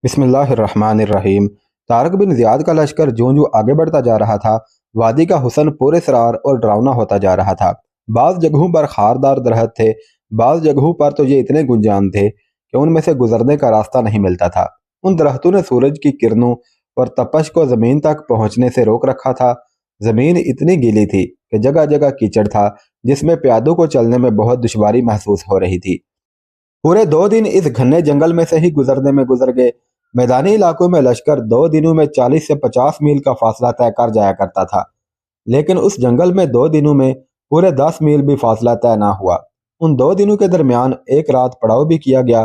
بسم اللہ الرحمن الرحیم۔ طارق بن زیاد کا لشکر جوں جوں آگے بڑھتا جا رہا تھا، وادی کا حسن پورے سرار اور ڈراؤنا ہوتا جا رہا تھا۔ بعض جگہوں پر خاردار درخت تھے، بعض جگہوں پر تو یہ اتنے گنجان تھے کہ ان میں سے گزرنے کا راستہ نہیں ملتا تھا۔ ان درختوں نے سورج کی کرنوں اور تپش کو زمین تک پہنچنے سے روک رکھا تھا۔ زمین اتنی گیلی تھی کہ جگہ جگہ کیچڑ تھا، جس میں پیادوں کو چلنے میں بہت دشواری محسوس ہو رہی تھی۔ پورے 2 دن اس گھنے جنگل میں سے ہی گزرنے میں گزر گئے۔ میدانی علاقوں میں لشکر 2 دنوں میں 40 سے 50 میل کا فاصلہ طے کر جایا کرتا تھا، لیکن اس جنگل میں 2 دنوں میں پورے 10 میل بھی فاصلہ طے نہ ہوا۔ ان 2 دنوں کے درمیان ایک رات پڑاؤ بھی کیا گیا۔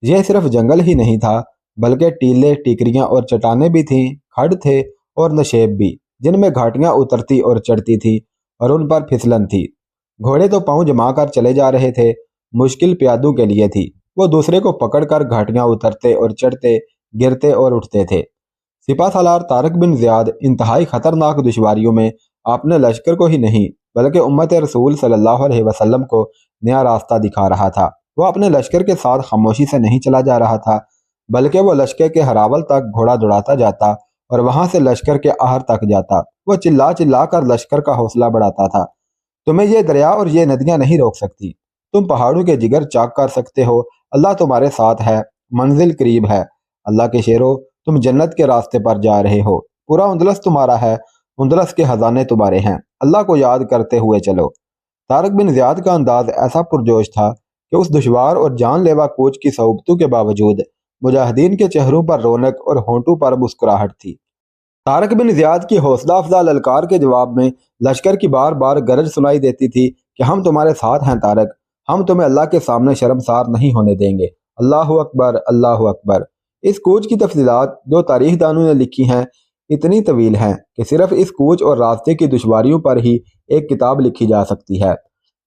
یہ صرف جنگل ہی نہیں تھا، بلکہ ٹیلے، ٹیکریاں اور چٹانیں بھی تھیں، کھڈ تھے اور نشیب بھی، جن میں گھاٹیاں اترتی اور چڑھتی تھی اور ان پر پھسلن تھی۔ گھوڑے تو پاؤں جما کر چلے جا رہے تھے، مشکل پیادوں کے لیے تھی۔ وہ دوسرے کو پکڑ کر گھاٹیاں اترتے اور چڑھتے، گرتے اور اٹھتے تھے۔ سپہ سالار طارق بن زیاد انتہائی خطرناک دشواریوں میں اپنے لشکر کو ہی نہیں بلکہ امت رسول صلی اللہ علیہ وسلم کو نیا راستہ دکھا رہا تھا۔ وہ اپنے لشکر کے ساتھ خاموشی سے نہیں چلا جا رہا تھا، بلکہ وہ لشکر کے ہراول تک گھوڑا دوڑاتا جاتا اور وہاں سے لشکر کے آہر تک جاتا۔ وہ چلا چلا کر لشکر کا حوصلہ بڑھاتا تھا، تمہیں یہ دریا اور یہ ندیاں نہیں روک سکتی، تم پہاڑوں کے جگر چاک کر سکتے ہو، اللہ تمہارے ساتھ ہے، منزل قریب ہے، اللہ کے شیرو تم جنت کے راستے پر جا رہے ہو، پورا اندلس تمہارا ہے، اندلس کے خزانے تمہارے ہیں، اللہ کو یاد کرتے ہوئے چلو۔ طارق بن زیاد کا انداز ایسا پرجوش تھا کہ اس دشوار اور جان لیوا کوچ کی صعوبتوں کے باوجود مجاہدین کے چہروں پر رونق اور ہونٹوں پر مسکراہٹ تھی۔ طارق بن زیاد کی حوصلہ افزا للکار کے جواب میں لشکر کی بار بار گرج سنائی دیتی تھی کہ ہم تمہارے ساتھ ہیں طارق، ہم تمہیں اللہ کے سامنے شرمسار نہیں ہونے دیں گے، اللہ اکبر، اللہ اکبر۔ اس کوچ کی تفصیلات جو تاریخ دانوں نے لکھی ہیں اتنی طویل ہیں کہ صرف اس کوچ اور راستے کی دشواریوں پر ہی ایک کتاب لکھی جا سکتی ہے۔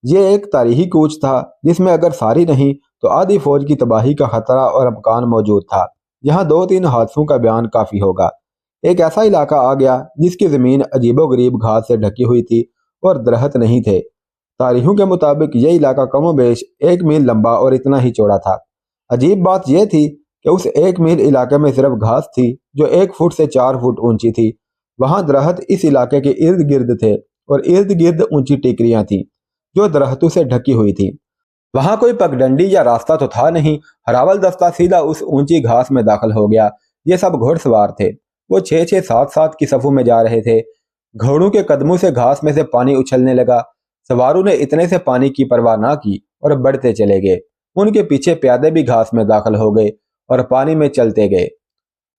یہ ایک تاریخی کوچ تھا جس میں اگر ساری نہیں تو آدھی فوج کی تباہی کا خطرہ اور امکان موجود تھا۔ یہاں 2-3 حادثوں کا بیان کافی ہوگا۔ ایک ایسا علاقہ آ گیا جس کی زمین عجیب و غریب گھاس سے ڈھکی ہوئی تھی اور درخت نہیں تھے۔ تاریخوں کے مطابق یہ علاقہ کم و بیش 1 میل لمبا اور اتنا ہی چوڑا تھا۔ عجیب بات یہ تھی کہ اس 1 میل علاقے میں صرف گھاس تھی جو 1 فٹ سے 4 فٹ اونچی تھی۔ وہاں درخت اس علاقے کے ارد گرد تھے اور ارد گرد اونچی ٹیکریاں تھیں جو درختوں سے ڈھکی ہوئی تھیں۔ وہاں کوئی پگڈنڈی یا راستہ تو تھا نہیں۔ ہراول دستہ سیدھا اس اونچی گھاس میں داخل ہو گیا۔ یہ سب گھوڑ سوار تھے۔ وہ 6-6 7-7 کی صفوں میں جا رہے تھے۔ گھوڑوں کے قدموں سے گھاس میں سے پانی اچھلنے لگا۔ سواروں نے اتنے سے پانی کی پرواہ نہ کی اور بڑھتے چلے گئے۔ ان کے پیچھے پیادے بھی گھاس میں داخل ہو گئے اور پانی میں چلتے گئے۔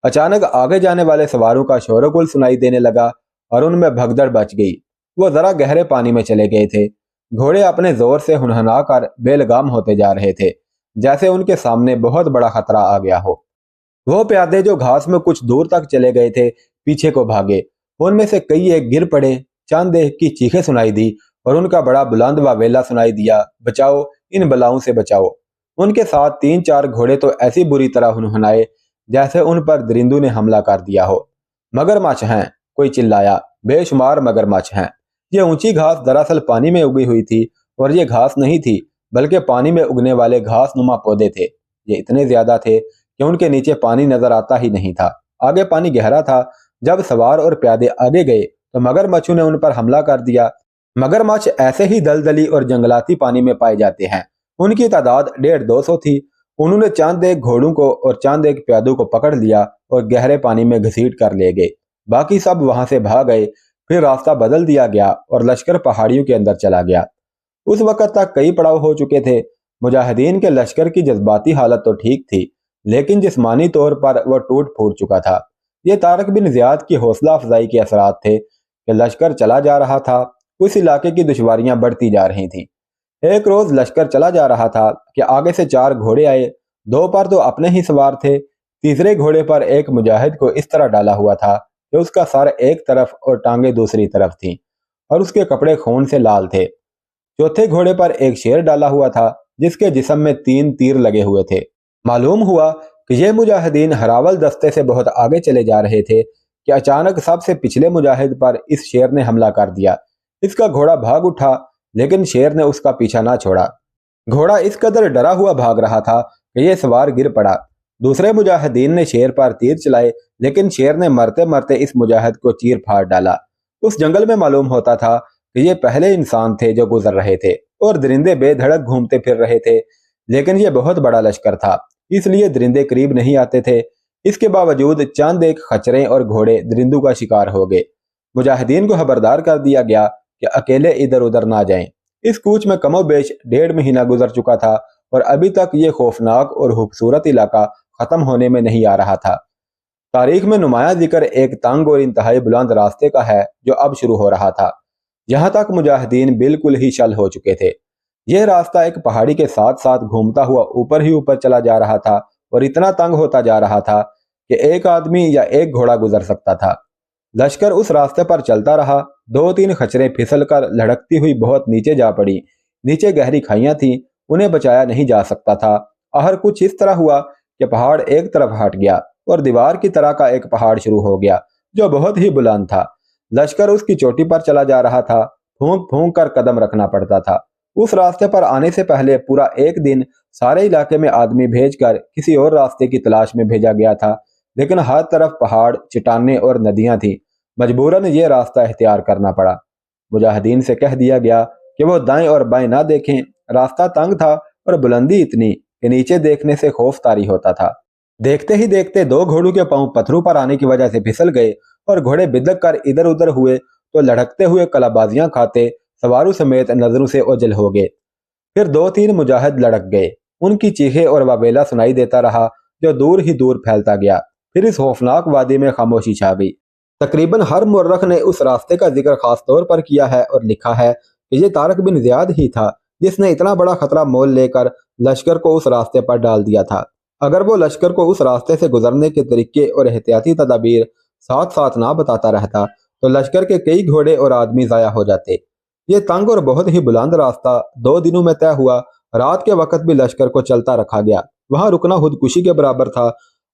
اچانک آگے جانے والے سواروں کا شور و گل سنائی دینے لگا اور ان میں بھگدڑ بچ گئی۔ وہ ذرا گہرے پانی میں چلے گئے تھے۔ گھوڑے اپنے زور سے ہنہنا کر بے لگام ہوتے جا رہے تھے، جیسے ان کے سامنے بہت بڑا خطرہ آ گیا ہو۔ وہ پیادے جو گھاس میں کچھ دور تک چلے گئے تھے پیچھے کو بھاگے۔ ان میں سے کئی ایک گر پڑے، چند ایک کی چیخیں سنائی دی اور ان کا بڑا بلند واویلا سنائی دیا، بچاؤ، ان بلاؤں سے بچاؤ۔ ان کے ساتھ 3-4 گھوڑے تو ایسی بری طرح ہنہنائے جیسے ان پر درندوں نے حملہ کر دیا ہو۔ مگرمچھ ہیں، کوئی چلایا، بے شمار مگرمچھ ہیں۔ یہ اونچی گھاس دراصل پانی میں اگی ہوئی تھی اور یہ گھاس نہیں تھی بلکہ پانی میں اگنے والے گھاس نما پودے تھے۔ یہ اتنے زیادہ تھے کہ ان کے نیچے پانی نظر آتا ہی نہیں تھا۔ آگے پانی گہرا تھا۔ جب سوار اور پیادے آگے گئے تو مگرمچھوں نے ان پر حملہ کر دیا۔ مگرمچھ ایسے ہی دلدلی اور جنگلاتی پانی میں پائے جاتے ہیں۔ ان کی تعداد 150-200 تھی۔ انہوں نے چند ایک گھوڑوں کو اور چند ایک پیادوں کو پکڑ لیا اور گہرے پانی میں گھسیٹ کر لے گئے۔ باقی سب وہاں سے بھاگ گئے۔ پھر راستہ بدل دیا گیا اور لشکر پہاڑیوں کے اندر چلا گیا۔ اس وقت تک کئی پڑاؤ ہو چکے تھے۔ مجاہدین کے لشکر کی جذباتی حالت تو ٹھیک تھی، لیکن جسمانی طور پر وہ ٹوٹ پھوٹ چکا تھا۔ یہ طارق بن زیاد کی حوصلہ افزائی کے اثرات تھے کہ لشکر چلا جا رہا تھا۔ اس علاقے کی دشواریاں بڑھتی جا رہی تھیں۔ ایک روز لشکر چلا جا رہا تھا کہ آگے سے 4 گھوڑے آئے۔ 2 پر تو اپنے ہی سوار تھے۔ تیسرے گھوڑے پر ایک مجاہد کو اس طرح ڈالا ہوا تھا کہ اس کا سر ایک طرف اور ٹانگیں دوسری طرف تھیں اور اس کے کپڑے خون سے لال تھے۔ چوتھے گھوڑے پر ایک شیر ڈالا ہوا تھا جس کے جسم میں 3 تیر لگے ہوئے تھے۔ معلوم ہوا کہ یہ مجاہدین ہراول دستے سے بہت آگے چلے جا رہے تھے کہ اچانک سب سے پچھلے مجاہد پر اس شیر نے حملہ کر دیا۔ اس کا گھوڑا بھاگ اٹھا لیکن شیر نے اس کا پیچھا نہ چھوڑا۔ گھوڑا اس قدر ڈرا ہوا بھاگ رہا تھا کہ یہ سوار گر پڑا۔ दूसरे मुजाहिदीन ने शेर पर तीर चलाए, लेकिन शेर ने मरते मरते इस मुजाहिद को चीर फाड़ डाला। उस जंगल में मालूम होता था कि ये पहले इंसान थे जो गुजर रहे थे और दरिंदे बेधड़क घूमते फिर रहे थे, लेकिन ये बहुत बड़ा लश्कर था, इसलिए दरिंदे करीब नहीं आते थे। इसके बावजूद चंद एक खच्चरें और घोड़े दरिंदों का शिकार हो गए। मुजाहिदीन को खबरदार कर दिया गया कि अकेले इधर उधर ना जाएं। इस कूच में कमोबेश 1.5 महीना गुजर चुका था और अभी तक ये खौफनाक और खूबसूरत इलाका खत्म होने में नहीं आ रहा था। तारीख में नुमाया जिक्र एक तंग और इंतहाई बुलंद रास्ते का है जो अब शुरू हो रहा था। यहाँ तक मुजाहिदीन बिल्कुल ही शल हो चुके थे। यह रास्ता एक पहाड़ी के साथ साथ घूमता हुआ ऊपर ही ऊपर चला जा रहा था और इतना तंग होता जा रहा था कि एक आदमी या एक घोड़ा गुजर सकता था। लश्कर उस रास्ते पर चलता रहा। 2-3 खच्चरें फिसल कर लढ़कती हुई बहुत नीचे जा पड़ी। नीचे गहरी खाइयां थीं, उन्हें बचाया नहीं जा सकता था। आखिर कुछ इस तरह हुआ कि पहाड़ एक तरफ हट गया और दीवार की तरह का एक पहाड़ शुरू हो गया जो बहुत ही बुलंद था। लश्कर उसकी चोटी पर चला जा रहा था। फूंक फूंक कर कदम रखना पड़ता था। उस रास्ते पर आने से पहले पूरा एक दिन सारे इलाके में आदमी भेजकर किसी और रास्ते की तलाश में भेजा गया था, लेकिन हर तरफ पहाड़, चट्टानें और नदियां थीं। मजबूरन ये रास्ता इख्तियार करना पड़ा। मुजाहिदीन से कह दिया गया कि वो दाएं और बाएं ना देखें। रास्ता तंग था और बुलंदी इतनी कि नीचे देखने से खौफ तारी होता था। देखते ही देखते 2 घोड़ों के पांव पत्थरों पर आने की वजह से फिसल गए और घोड़े बिदक कर इधर उधर हुए तो लढ़कते हुए कलाबाजियां खाते सवारों समेत नजरों से ओझल हो गए। फिर 2-3 मुजाहिद लड़क गए। उनकी चीखें और वावेला सुनाई देता रहा जो दूर ही दूर फैलता गया। फिर इस खौफनाक वादी में खामोशी छा गई। तकरीबन हर मुर्रख ने उस रास्ते का जिक्र खास तौर पर किया है और लिखा है कि ये तारक बिन ज़ियाद ही था जिसने इतना बड़ा खतरा मोल लेकर लश्कर को उस रास्ते पर डाल दिया था। अगर वो लश्कर को उस रास्ते से गुजरने के तरीके और एहतियाती तदाबीर साथ साथ ना बताता रहता तो लश्कर के कई घोड़े और आदमी ज़ाया हो जाते। ये तंग और बहुत ही बुलंद रास्ता 2 दिनों में तय हुआ। रात के वक्त भी लश्कर को चलता रखा गया। वहां रुकना खुदकुशी के बराबर था।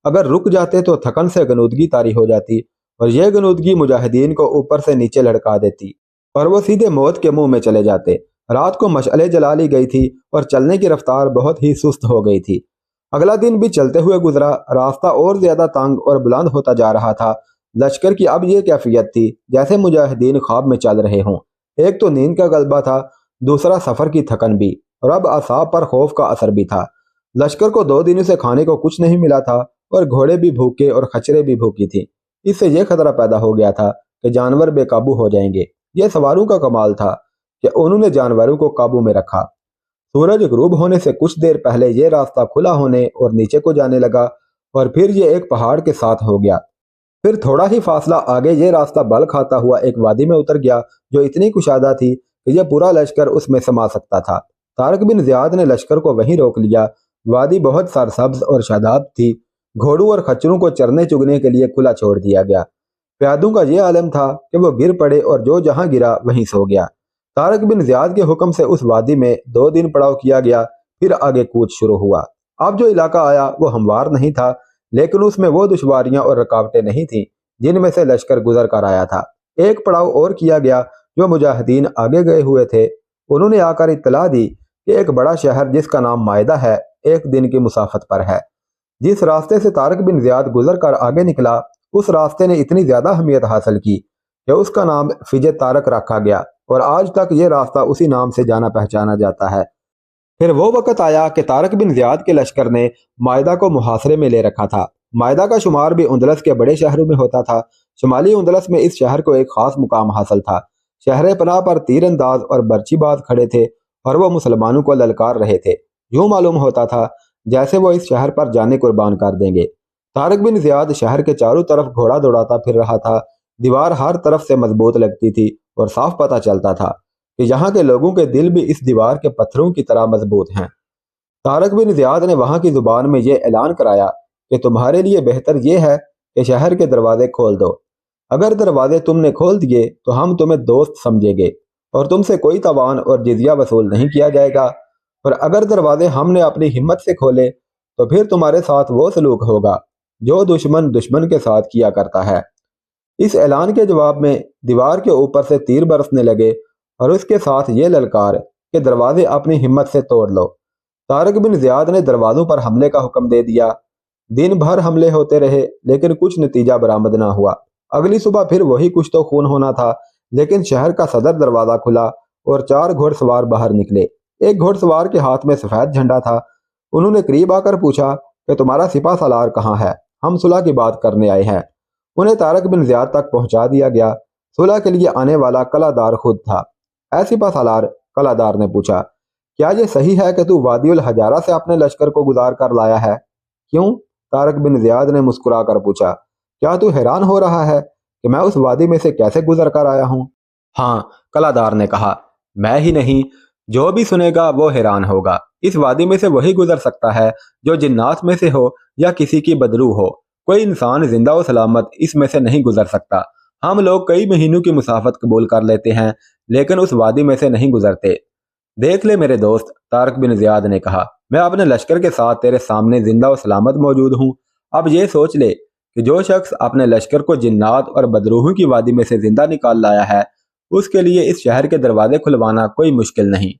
अगर रुक जाते तो थकन से गनूदगी तारी हो जाती और यह गनूदगी मुजाहिदीन को ऊपर से नीचे लड़का देती और वो सीधे मौत के मुंह में चले जाते। रात को मशअले जला ली गई थी और चलने की रफ्तार बहुत ही सुस्त हो गई थी। अगला दिन भी चलते हुए गुजरा। रास्ता और ज्यादा तंग और बुलंद होता जा रहा था। लश्कर की अब यह कैफियत थी जैसे मुजाहिदीन ख्वाब में चल रहे हों। एक तो नींद का गलबा था, दूसरा सफर की थकन भी, और अब असाब पर खौफ का असर भी था। लश्कर को 2 दिनों से खाने को कुछ नहीं मिला था और घोड़े भी भूखे और खच्चरें भी भूखी थी। इससे यह खतरा पैदा हो गया था कि जानवर बेकाबू हो जाएंगे। यह सवारों का कमाल था कि उन्होंने जानवरों को काबू में रखा। सूरज गुरूब होने से कुछ देर पहले यह रास्ता खुला होने और नीचे को जाने लगा और फिर यह एक पहाड़ के साथ हो गया। फिर थोड़ा ही फासला आगे यह रास्ता बल खाता हुआ एक वादी में उतर गया जो इतनी कुशादा थी कि यह पूरा लश्कर उसमें समा सकता था। तारक बिन ज़ियाद ने लश्कर को वहीं रोक लिया। वादी बहुत सरसब्ज और शादाब थी। घोड़ों और खच्चरों को चरने चुगने के लिए खुला छोड़ दिया गया। प्यादों का यह आलम था कि वो गिर पड़े और जो जहां गिरा वहीं सो गया। तारक बिन ज़ियाद के हुक्म से उस वादी में 2 दिन पड़ाव किया गया। फिर आगे कूच शुरू हुआ। अब जो इलाका आया वो हमवार नहीं था, लेकिन उसमें वो दुश्वारियां और रुकावटें नहीं थीं जिनमें से लश्कर गुजर कर आया था। एक पड़ाव और किया गया। जो मुजाहिदीन आगे गए हुए थे उन्होंने आकर इत्तला दी कि एक बड़ा शहर जिसका नाम मायदा है 1 दिन की मुसाफत पर है। जिस रास्ते से तारक बिन ज़ियाद गुजर कर आगे निकला उस रास्ते ने इतनी ज्यादा अहमियत हासिल की कि उसका नाम फिजे तारक रखा गया और आज तक ये रास्ता उसी नाम से जाना पहचाना जाता है। फिर वो वक्त आया कि तारक बिन ज़ियाद के लश्कर ने मायदा को मुहासरे में ले रखा था। मायदा का शुमार भी उंदलस के बड़े शहरों में होता था। शुमाली उंदलस में इस शहर को एक खास मुकाम हासिल था। शहर पनाह पर तीरंदाज और बर्चीबाज खड़े थे और वो मुसलमानों को ललकार रहे थे। यूं मालूम होता था जैसे वो इस शहर पर जाने कुर्बान कर देंगे। तारक बिन ज़ियाद शहर के चारों तरफ घोड़ा दौड़ाता फिर रहा था। दीवार हर तरफ से मजबूत लगती थी और साफ पता चलता था कि यहाँ के लोगों के दिल भी इस दीवार के पत्थरों की तरह मजबूत हैं। तारक बिन ज़ियाद ने वहां की जुबान में यह ऐलान कराया कि तुम्हारे लिए बेहतर यह है कि शहर के दरवाजे खोल दो। अगर दरवाजे तुमने खोल दिए तो हम तुम्हें दोस्त समझेंगे और तुमसे कोई तवान और जिजिया वसूल नहीं किया जाएगा, और अगर दरवाजे हमने अपनी हिम्मत से खोले तो फिर तुम्हारे साथ वो सलूक होगा जो दुश्मन दुश्मन के साथ किया करता है। इस ऐलान के जवाब में दीवार के ऊपर से तीर बरसने लगे और उसके साथ ये ललकार कि दरवाजे अपनी हिम्मत से तोड़ लो। तारक बिन ज़ियाद ने दरवाजों पर हमले का हुक्म दे दिया। दिन भर हमले होते रहे लेकिन कुछ नतीजा बरामद ना हुआ। अगली सुबह फिर वही कुछ तो खून होना था, लेकिन शहर का सदर दरवाजा खुला और 4 घुड़सवार बाहर निकले। एक घुड़सवार के हाथ में सफेद झंडा था। उन्होंने करीब आकर पूछा कि तुम्हारा सिपा सालार कहाँ है? हम सुलह की बात करने आए हैं। उन्हें तारक बिन ज़ियाद तक पहुंचा दिया गया। सुलह के लिए आने वाला कलादार खुद था। ऐ सिपा सालार, कलादार ने पूछा, क्या ये सही है कि तू वादी उल हजारा से अपने लश्कर को गुजार कर लाया है? क्यों? तारक बिन ज़ियाद ने मुस्कुरा कर पूछा, क्या तू हैरान हो रहा है कि मैं उस वादी में से कैसे गुजर कर आया हूँ? हाँ, कलादार ने कहा, मैं ही नहीं, जो भी सुनेगा वो हैरान होगा। इस वादी में से वही गुजर सकता है जो जिन्नात में से हो या किसी की बदरू हो। कोई इंसान जिंदा और सलामत इसमें से नहीं गुजर सकता। हम लोग कई महीनों की मुसाफत कबूल कर लेते हैं, लेकिन उस वादी में से नहीं गुजरते। देख ले मेरे दोस्त, तारक बिन ज़ियाद ने कहा, मैं अपने लश्कर के साथ तेरे सामने जिंदा और सलामत मौजूद हूँ। अब ये सोच ले कि जो शख्स अपने लश्कर को जिन्नात और बदरूहों की वादी में से जिंदा निकाल लाया है, उसके लिए इस शहर के दरवाजे खुलवाना कोई मुश्किल नहीं।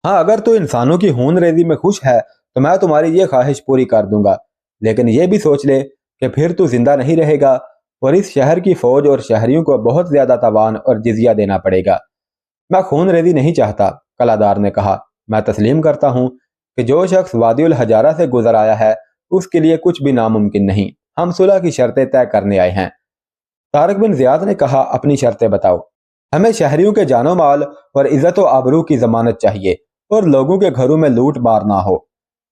हाँ, अगर तू इंसानों की खून रेजी में खुश है तो मैं तुम्हारी ये ख्वाहिश पूरी कर दूंगा, लेकिन ये भी सोच ले कि फिर तू जिंदा नहीं रहेगा और इस शहर की फौज और शहरियों को बहुत ज्यादा तावान और जिजिया देना पड़ेगा। मैं खून रेजी नहीं चाहता, कलादार ने कहा। मैं तस्लीम करता हूँ कि जो शख्स वादी उल हजारा से गुजर आया है उसके लिए कुछ भी नामुमकिन नहीं। हम सुलह की शर्तें तय करने आए हैं। तारक बिन ज़ियाद ने कहा, अपनी शर्तें बताओ। हमें शहरियों के जानो माल और इज्जत व आबरू की जमानत चाहिए और लोगों के घरों में लूट मार ना हो।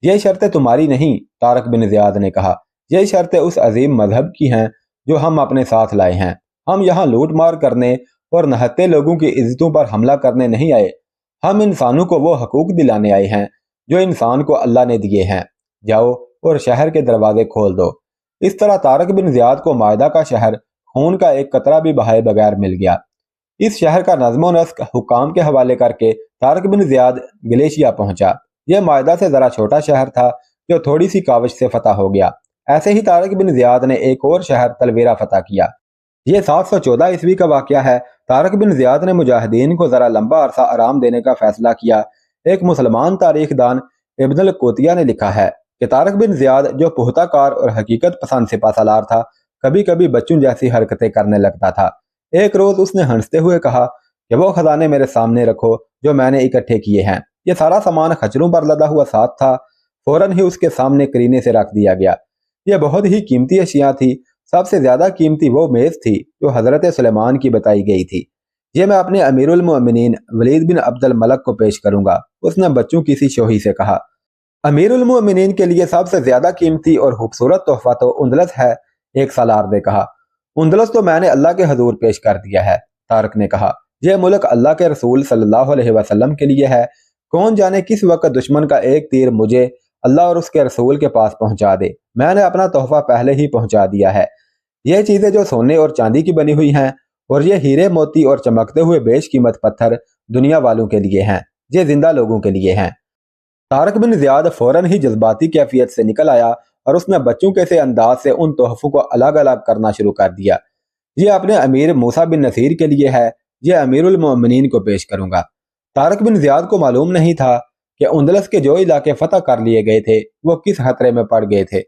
ये शर्तें तुम्हारी नहीं, तारक बिन ज़ियाद ने कहा, ये शर्तें उस अजीम मजहब की हैं जो हम अपने साथ लाए हैं। हम यहाँ लूट मार करने और नहत्ते लोगों की इज्जतों पर हमला करने नहीं आए। हम इंसानों को वो हकूक दिलाने आए हैं जो इंसान को अल्लाह ने दिए हैं। जाओ और शहर के दरवाजे खोल दो। इस तरह तारक बिन ज़ियाद को मायदा का शहर खून का एक कतरा भी बहाए बगैर मिल गया। इस शहर का नज़्म नस्क हुकाम के हवाले करके तारक बिन ज़ियाद गलेशिया पहुंचा। यह मायदा से ज़रा छोटा शहर था जो थोड़ी सी काविश से फतह हो गया। ऐसे ही तारक बिन ज़ियाद ने एक और शहर तलवेरा फतह किया। यह 714 ईस्वी का वाक़या है। तारक बिन ज़ियाद ने मुजाहिदीन को ज़रा लंबा अरसा आराम देने का फैसला किया। एक मुसलमान तारीखदान इब्न कोतिया ने लिखा है कि तारक बिन ज़ियाद, जो पुख्ताकार और हकीकत पसंद सिपा सालार था, कभी कभी बच्चों जैसी हरकतें करने लगता था। एक रोज उसने हंसते हुए कहा कि वो खजाने मेरे सामने रखो जो मैंने इकट्ठे किए हैं। ये सारा सामान खच्चरों पर लदा हुआ साथ था। फौरन ही उसके सामने करीने से रख दिया गया। यह बहुत ही कीमती अशिया थी। सबसे ज्यादा कीमती वो मेज थी जो हजरत सुलेमान की बताई गई थी। ये मैं अपने अमीरुल मोमिनीन वलीद बिन अब्दुल मलक को पेश करूंगा, उसने बच्चों की सी शोही से कहा। अमीरुल मोमिनीन के लिए सबसे ज्यादा कीमती और खूबसूरत तोहफा तो उंदलस है, एक सालार ने कहा। उंदलस तो मैंने अल्लाह के हजूर पेश कर दिया है, तारक ने कहा। यह मुल्क अल्लाह के रसूल सल्लल्लाहु अलैहि वसल्लम के लिए है। कौन जाने किस वक्त दुश्मन का एक तीर मुझे अल्लाह और उसके रसूल के पास पहुंचा दे। मैंने अपना तोहफा पहले ही पहुंचा दिया है। यह चीजें जो सोने और चांदी की बनी हुई हैं और ये हीरे मोती और चमकते हुए बेशकीमत पत्थर दुनिया वालों के लिए हैं, ये जिंदा लोगों के लिए हैं। तारक बिन ज़ियाद फौरन ही जज्बाती कैफियत से निकल आया और उसने बच्चों के से अंदाज से उन तोहफों को अलग अलग करना शुरू कर दिया। ये अपने अमीर मूसा बिन नसीर के लिए है, ये अमीरुल मोमिनीन को पेश करूंगा। तारक बिन ज़ियाद को मालूम नहीं था कि उंदलस के जो इलाके फतह कर लिए गए थे वो किस खतरे में पड़ गए थे।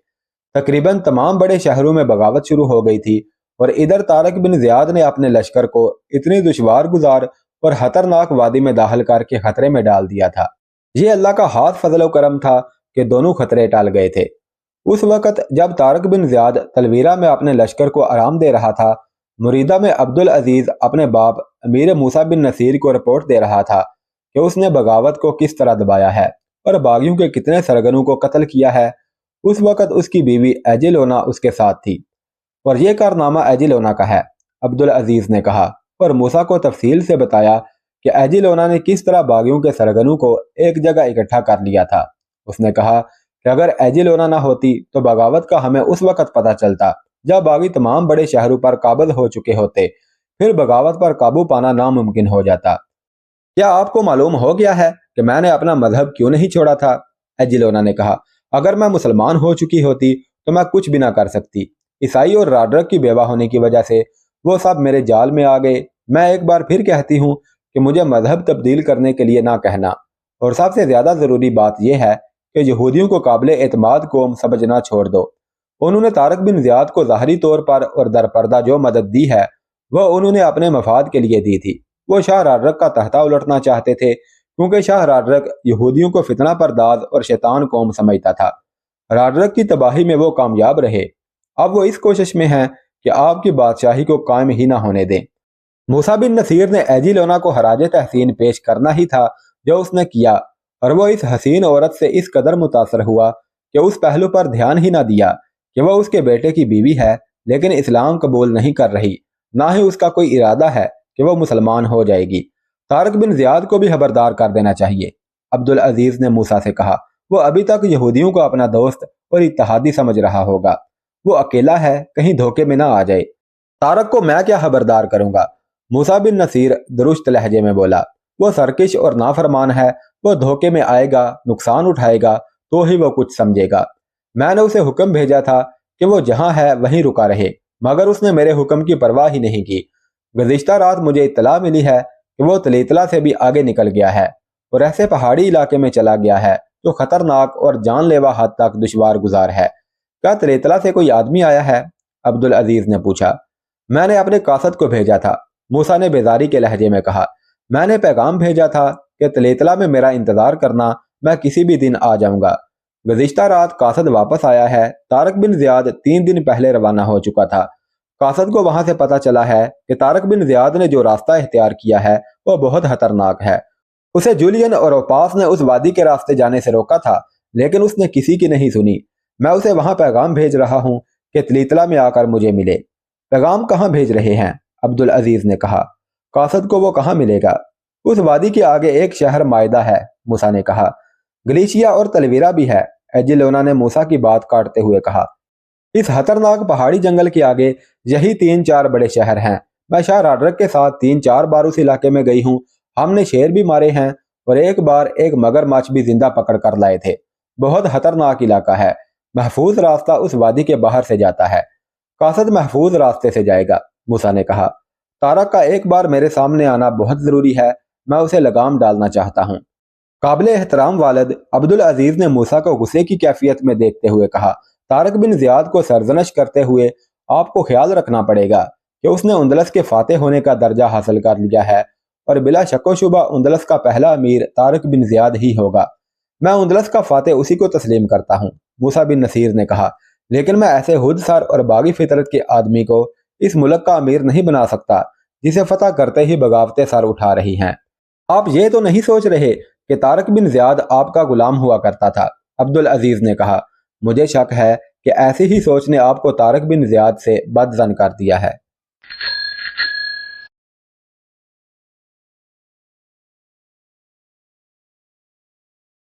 तकरीबन तमाम बड़े शहरों में बगावत शुरू हो गई थी और इधर तारक बिन ज़ियाद ने अपने लश्कर को इतनी दुश्वार गुजार और खतरनाक वादी में दाखिल करके खतरे में डाल दिया था। ये अल्लाह का हाथ फजल करम था कि दोनों खतरे टल गए थे। उस वक़्त जब तारक बिन ज़ियाद तलवीरा में अपने लश्कर को आराम दे रहा था, मुरीदा में अब्दुल अजीज अपने बाप अमीर मूसा बिन नसीर को रिपोर्ट दे रहा था कि उसने बगावत को किस तरह दबाया है और बागियों के कितने सरगनों को कत्ल किया है। उस वक़्त उसकी बीवी एजिलोना उसके साथ थी और यह कारनामा एजिलोना का है, अब्दुल अजीज ने कहा, और मूसा को तफसील से बताया कि एजिलोना ने किस तरह बागियों के सरगनों को एक जगह इकट्ठा कर लिया था। उसने कहा कि अगर एजिलोना ना होती तो बगावत का हमें उस वक़्त पता चलता जब बागी तमाम बड़े शहरों पर काबज हो चुके होते, फिर बगावत पर काबू पाना नामुमकिन हो जाता। क्या आपको मालूम हो गया है कि मैंने अपना मजहब क्यों नहीं छोड़ा था? एजिलोना ने कहा, अगर मैं मुसलमान हो चुकी होती तो मैं कुछ भी ना कर सकती। ईसाई और राडरक की बेवा होने की वजह से वो सब मेरे जाल में आ गए। मैं एक बार फिर कहती हूँ कि मुझे मजहब तब्दील करने के लिए ना कहना। और सबसे ज्यादा जरूरी बात यह है कि यहूदियों को काबिल एतमाद कौम समझना छोड़ दो। انہوں نے طارق بن زیاد کو ظاہری طور پر اور درپردہ جو مدد دی ہے وہ انہوں نے اپنے مفاد کے لیے دی تھی۔ وہ شاہ رادرک کا تختہ الٹنا چاہتے تھے کیونکہ شاہ رادرک یہودیوں کو فتنہ پرداز اور شیطان قوم سمجھتا تھا۔ رادرک کی تباہی میں وہ کامیاب رہے۔ اب وہ اس کوشش میں ہیں کہ آپ کی بادشاہی کو قائم ہی نہ ہونے دیں۔ موسیٰ بن نصیر نے ایجیلونا کو خراج تحسین پیش کرنا ہی تھا جو اس نے کیا، اور وہ اس حسین عورت سے اس قدر متاثر ہوا کہ اس پہلو پر دھیان ہی نہ دیا کہ وہ اس کے بیٹے کی بیوی ہے لیکن اسلام قبول نہیں کر رہی، نہ ہی اس کا کوئی ارادہ ہے کہ وہ مسلمان ہو جائے گی۔ طارق بن زیاد کو بھی خبردار کر دینا چاہیے، عبدالعزیز نے موسیٰ سے کہا۔ وہ ابھی تک یہودیوں کو اپنا دوست اور اتحادی سمجھ رہا ہوگا، وہ اکیلا ہے، کہیں دھوکے میں نہ آ جائے۔ طارق کو میں کیا خبردار کروں گا؟ موسیٰ بن نصیر درست لہجے میں بولا۔ وہ سرکش اور نافرمان ہے، وہ دھوکے میں آئے گا، نقصان اٹھائے گا تو ہی وہ کچھ سمجھے گا۔ میں نے اسے حکم بھیجا تھا کہ وہ جہاں ہے وہیں رکا رہے، مگر اس نے میرے حکم کی پرواہ ہی نہیں کی۔ گزشتہ رات مجھے اطلاع ملی ہے کہ وہ تلیتلا سے بھی آگے نکل گیا ہے اور ایسے پہاڑی علاقے میں چلا گیا ہے جو خطرناک اور جان لیوا حد تک دشوار گزار ہے۔ کیا تلیتلا سے کوئی آدمی آیا ہے؟ عبدالعزیز نے پوچھا۔ میں نے اپنے قاصد کو بھیجا تھا، موسیٰ نے بیزاری کے لہجے میں کہا۔ میں نے پیغام بھیجا تھا کہ تلیتلا میں میرا انتظار کرنا، میں کسی بھی دن آ جاؤں گا۔ گزشتہ رات قاصد واپس آیا ہے۔ طارق بن زیاد 3 دن پہلے روانہ ہو چکا تھا۔ قاصد کو وہاں سے پتہ چلا ہے کہ طارق بن زیاد نے جو راستہ اختیار کیا ہے وہ بہت خطرناک ہے۔ اسے جولین اور اوپاس نے اس وادی کے راستے جانے سے روکا تھا لیکن اس نے کسی کی نہیں سنی۔ میں اسے وہاں پیغام بھیج رہا ہوں کہ تلیتلا میں آ کر مجھے ملے۔ پیغام کہاں بھیج رہے ہیں؟ عبدالعزیز نے کہا۔ قاصد کو وہ کہاں ملے گا؟ اس وادی کے آگے ایک شہر مائدہ ہے، موسیٰ نے کہا۔ گلیشیا اور تلویرا بھی ہے، ایجیلونا نے موسیٰ کی بات کاٹتے ہوئے کہا۔ اس خطرناک پہاڑی جنگل کے آگے یہی 3-4 بڑے شہر ہیں۔ میں شاہ رادرک کے ساتھ 3-4 بار اس علاقے میں گئی ہوں۔ ہم نے شیر بھی مارے ہیں اور ایک بار ایک مگر مچھ بھی زندہ پکڑ کر لائے تھے۔ بہت خطرناک علاقہ ہے۔ محفوظ راستہ اس وادی کے باہر سے جاتا ہے۔ قاصد محفوظ راستے سے جائے گا، موسیٰ نے کہا۔ طارق کا ایک بار میرے سامنے آنا بہت ضروری ہے، میں اسے لگام ڈالنا چاہتا ہوں۔ قابل احترام والد، عبدالعزیز نے موسیٰ کو غصے کی کیفیت میں دیکھتے ہوئے کہا۔ طارق بن زیاد کو سرزنش کرتے ہوئے آپ کو خیال رکھنا پڑے گا کہ اس نے اندلس کے فاتح ہونے کا درجہ حاصل کر لیا ہے اور بلا شک و شبہ اندلس کا پہلا امیر طارق بن زیاد ہی ہوگا۔ میں اندلس کا فاتح اسی کو تسلیم کرتا ہوں، موسیٰ بن نصیر نے کہا، لیکن میں ایسے خود سر اور باغی فطرت کے آدمی کو اس ملک کا امیر نہیں بنا سکتا جسے فتح کرتے ہی بغاوتیں سر اٹھا رہی ہیں۔ آپ یہ تو نہیں سوچ رہے کہ طارق بن زیاد آپ کا غلام ہوا کرتا تھا؟ عبدالعزیز نے کہا۔ مجھے شک ہے کہ ایسی ہی سوچ نے آپ کو طارق بن زیاد سے بد ظن کر دیا ہے۔